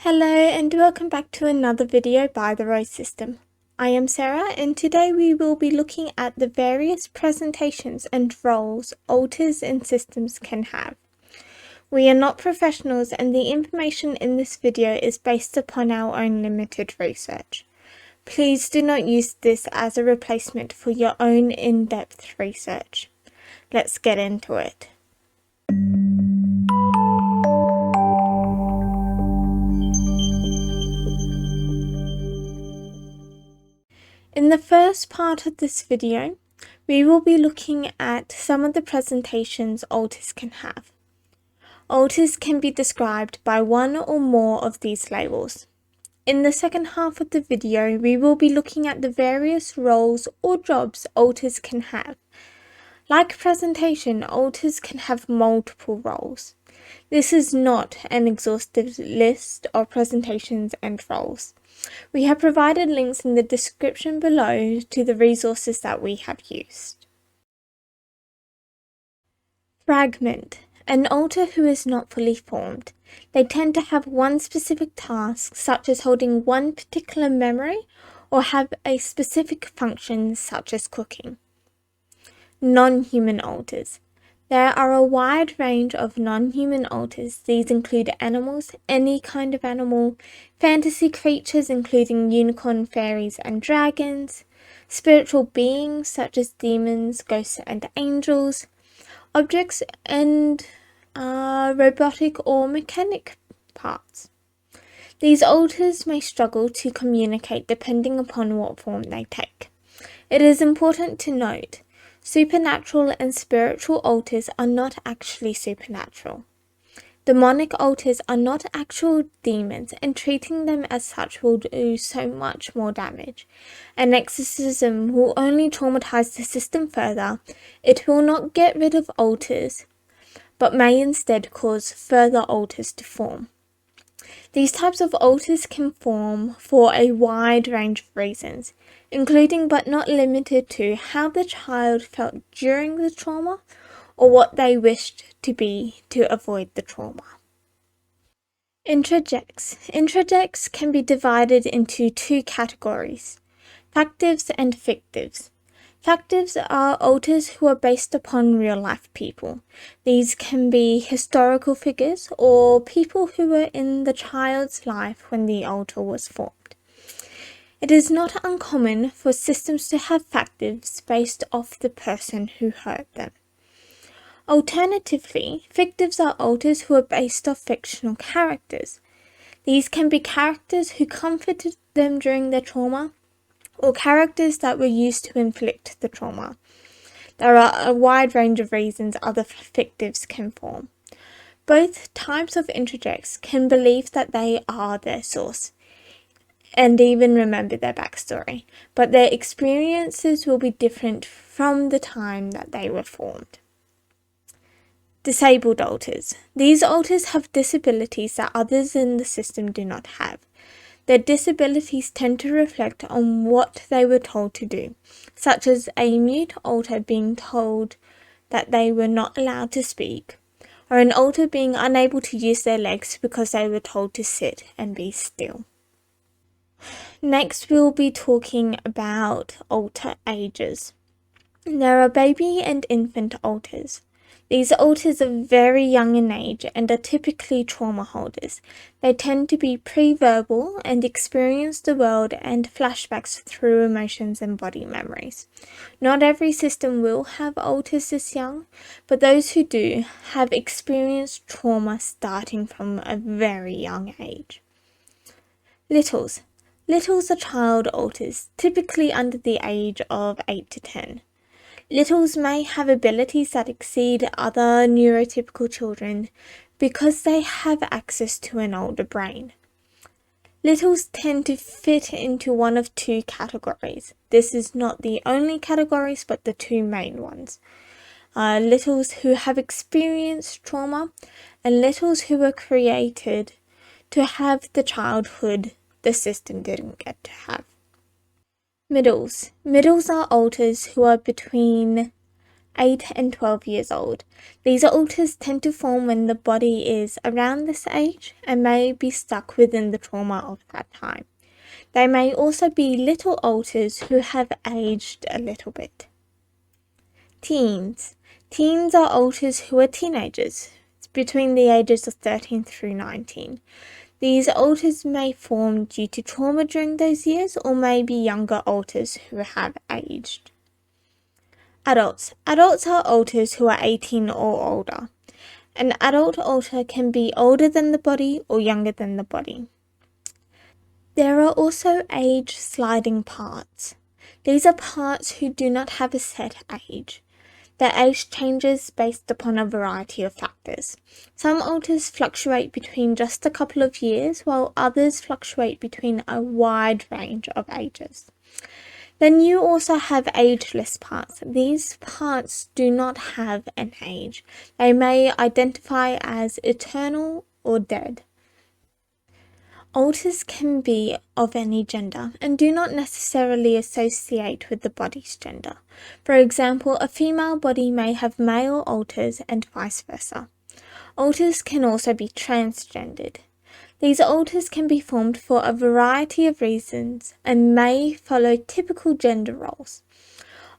Hello and welcome back to another video by the Rose System. I am Sarah and today we will be looking at the various presentations and roles alters and systems can have. We are not professionals and the information in this video is based upon our own limited research. Please do not use this as a replacement for your own in-depth research. Let's get into it. In the first part of this video, we will be looking at some of the presentations alters can have. Alters can be described by one or more of these labels. In the second half of the video, we will be looking at the various roles or jobs alters can have. Like presentation, alters can have multiple roles. This is not an exhaustive list of presentations and roles. We have provided links in the description below to the resources that we have used. Fragment. An alter who is not fully formed. They tend to have one specific task, such as holding one particular memory, or have a specific function, such as cooking. Non-human alters. There are a wide range of non-human alters. These include animals, any kind of animal, fantasy creatures including unicorn, fairies and dragons, spiritual beings such as demons, ghosts and angels, objects and robotic or mechanic parts. These alters may struggle to communicate depending upon what form they take. It is important to note supernatural and spiritual alters are not actually supernatural. Demonic alters are not actual demons, and treating them as such will do so much more damage. An exorcism will only traumatize the system further. It will not get rid of alters, but may instead cause further alters to form. These types of alters can form for a wide range of reasons, including but not limited to how the child felt during the trauma or what they wished to be to avoid the trauma. Introjects. Introjects can be divided into two categories, factives and fictives. Factives are alters who are based upon real-life people. These can be historical figures or people who were in the child's life when the alter was formed. It is not uncommon for systems to have factives based off the person who hurt them. Alternatively, fictives are alters who are based off fictional characters. These can be characters who comforted them during their trauma, or characters that were used to inflict the trauma. There are a wide range of reasons other fictives can form. Both types of introjects can believe that they are their source and even remember their backstory, but their experiences will be different from the time that they were formed. Disabled alters. These alters have disabilities that others in the system do not have. Their disabilities tend to reflect on what they were told to do, such as a mute alter being told that they were not allowed to speak, or an alter being unable to use their legs because they were told to sit and be still. Next, we'll be talking about alter ages. There are baby and infant alters. These alters are very young in age and are typically trauma holders. They tend to be pre-verbal and experience the world and flashbacks through emotions and body memories. Not every system will have alters this young, but those who do have experienced trauma starting from a very young age. Littles. Littles are child alters, typically under the age of 8 to 10. Littles may have abilities that exceed other neurotypical children because they have access to an older brain. Littles tend to fit into one of two categories. This is not the only categories, but the two main ones. Littles who have experienced trauma and littles who were created to have the childhood the system didn't get to have. Middles. Middles are alters who are between 8 and 12 years old. These alters tend to form when the body is around this age and may be stuck within the trauma of that time. They may also be little alters who have aged a little bit. Teens. Teens are alters who are teenagers, between the ages of 13 through 19. These alters may form due to trauma during those years or may be younger alters who have aged. Adults. Adults are alters who are 18 or older. An adult alter can be older than the body or younger than the body. There are also age sliding parts. These are parts who do not have a set age. Their age changes based upon a variety of factors. Some alters fluctuate between just a couple of years, while others fluctuate between a wide range of ages. Then you also have ageless parts. These parts do not have an age. They may identify as eternal or dead. Alters can be of any gender and do not necessarily associate with the body's gender. For example, a female body may have male alters and vice versa. Alters can also be transgendered. These alters can be formed for a variety of reasons and may follow typical gender roles.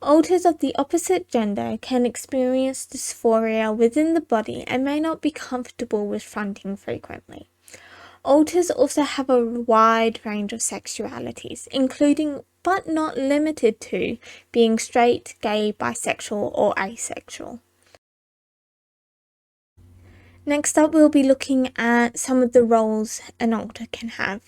Alters of the opposite gender can experience dysphoria within the body and may not be comfortable with fronting frequently. Alters also have a wide range of sexualities, including but not limited to being straight, gay, bisexual, or asexual. Next up, we'll be looking at some of the roles an alter can have.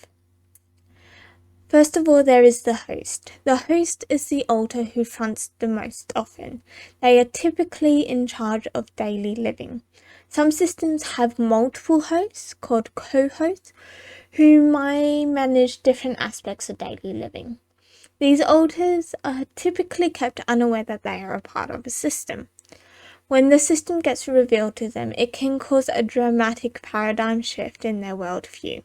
First of all, there is the host. The host is the alter who fronts the most often. They are typically in charge of daily living. Some systems have multiple hosts, called co-hosts, who may manage different aspects of daily living. These alters are typically kept unaware that they are a part of a system. When the system gets revealed to them, it can cause a dramatic paradigm shift in their worldview.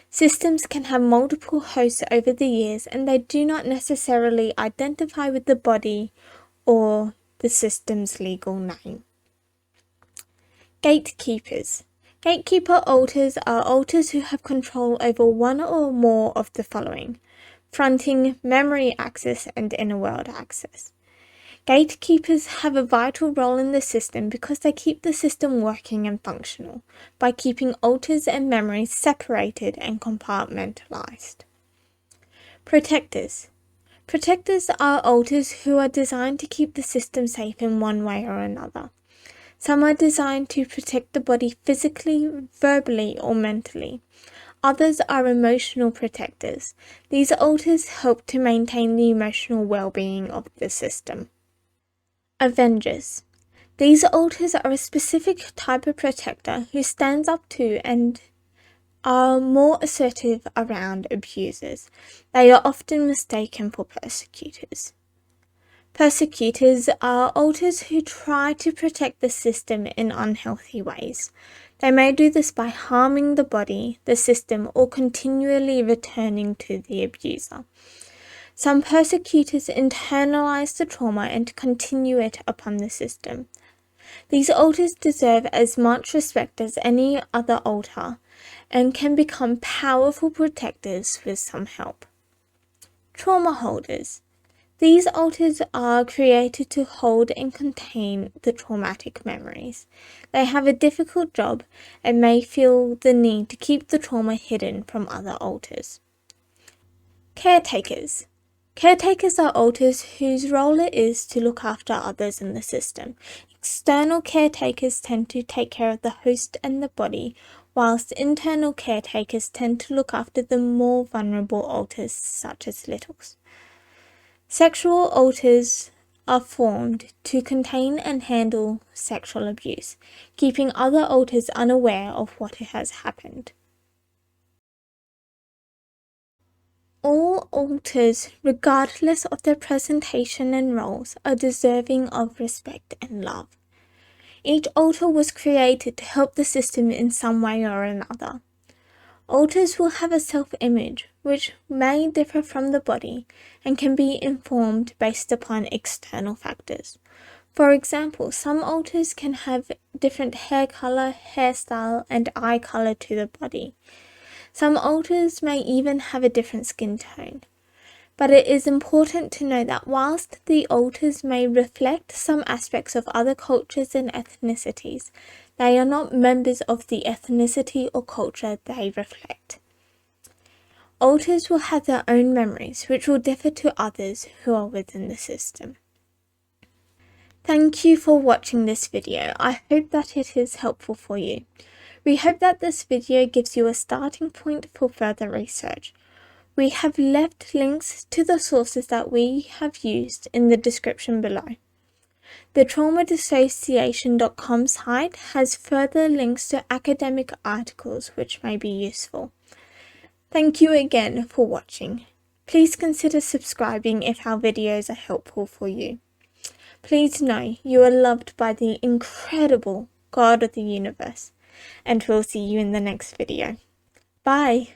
Systems can have multiple hosts over the years, and they do not necessarily identify with the body or the system's legal name. Gatekeepers. Gatekeeper alters are alters who have control over one or more of the following: fronting, memory access, and inner world access. Gatekeepers have a vital role in the system because they keep the system working and functional by keeping alters and memories separated and compartmentalized. Protectors. Protectors are alters who are designed to keep the system safe in one way or another. Some are designed to protect the body physically, verbally, or mentally. Others are emotional protectors. These alters help to maintain the emotional well-being of the system. Avengers. These alters are a specific type of protector who stands up to and are more assertive around abusers. They are often mistaken for persecutors. Persecutors are alters who try to protect the system in unhealthy ways. They may do this by harming the body, the system, or continually returning to the abuser. Some persecutors internalize the trauma and continue it upon the system. These alters deserve as much respect as any other alter and can become powerful protectors with some help. Trauma holders. These alters are created to hold and contain the traumatic memories. They have a difficult job and may feel the need to keep the trauma hidden from other alters. Caretakers. Caretakers are alters whose role it is to look after others in the system. External caretakers tend to take care of the host and the body, whilst internal caretakers tend to look after the more vulnerable alters such as littles. Sexual alters are formed to contain and handle sexual abuse, keeping other alters unaware of what has happened. All alters, regardless of their presentation and roles, are deserving of respect and love. Each alter was created to help the system in some way or another. Alters will have a self-image, which may differ from the body and can be informed based upon external factors. For example, some alters can have different hair color, hairstyle, and eye color to the body. Some alters may even have a different skin tone. But it is important to know that whilst the alters may reflect some aspects of other cultures and ethnicities, they are not members of the ethnicity or culture they reflect. Alters will have their own memories, which will differ to others who are within the system. Thank you for watching this video. I hope that it is helpful for you. We hope that this video gives you a starting point for further research. We have left links to the sources that we have used in the description below. The traumadissociation.com site has further links to academic articles which may be useful. Thank you again for watching. Please consider subscribing if our videos are helpful for you. Please know you are loved by the incredible God of the universe, and we'll see you in the next video. Bye!